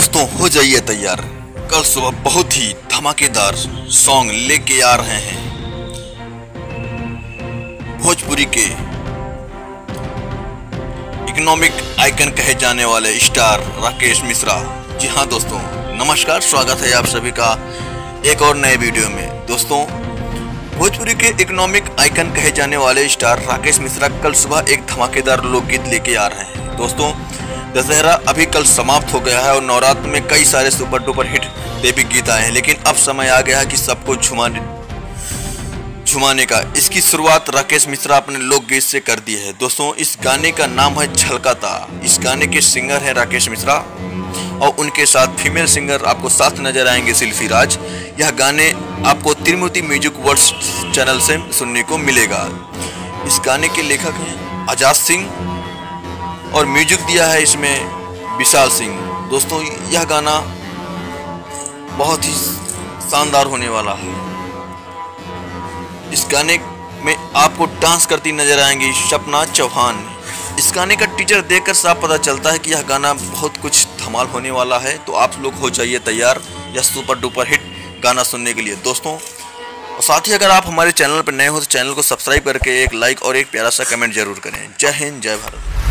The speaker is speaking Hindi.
दोस्तों हो जाइए तैयार, कल सुबह बहुत ही धमाकेदार सॉन्ग लेके आ रहे हैं भोजपुरी के इकोनॉमिक आइकन कहे जाने वाले स्टार राकेश मिश्रा। जी हाँ दोस्तों, नमस्कार, स्वागत है आप सभी का एक और नए वीडियो में। दोस्तों, भोजपुरी के इकोनॉमिक आइकन कहे जाने वाले स्टार राकेश मिश्रा कल सुबह एक धमाकेदार लोकगीत लेके आ रहे हैं। दोस्तों, दशहरा अभी कल समाप्त हो गया है और नवरात्र में कई सारे सुपर डुपर हिट देवी गीत आए हैं, लेकिन अब समय आ गया है कि सबको झुमाने का। इसकी शुरुआत राकेश मिश्रा अपने लोकगीत से कर दी है। दोस्तों, इस गाने का नाम है झलकाता। इस गाने के सिंगर हैं राकेश मिश्रा और उनके साथ फीमेल सिंगर आपको साथ नजर आएंगे शिल्पी राज। यह गाने आपको त्रिमूर्ति म्यूजिक वर्ल्ड चैनल से सुनने को मिलेगा। इस गाने के लेखक हैं आजाद सिंह और म्यूजिक दिया है इसमें विशाल सिंह। दोस्तों, यह गाना बहुत ही शानदार होने वाला है। इस गाने में आपको डांस करती नजर आएंगी सपना चौहान। इस गाने का टीजर देखकर साफ पता चलता है कि यह गाना बहुत कुछ धमाल होने वाला है। तो आप लोग हो जाइए तैयार यह सुपर डुपर हिट गाना सुनने के लिए। दोस्तों, और साथ ही अगर आप हमारे चैनल पर नए हो तो चैनल को सब्सक्राइब करके एक लाइक और एक प्यारा सा कमेंट जरूर करें। जय हिंद, जय भारत।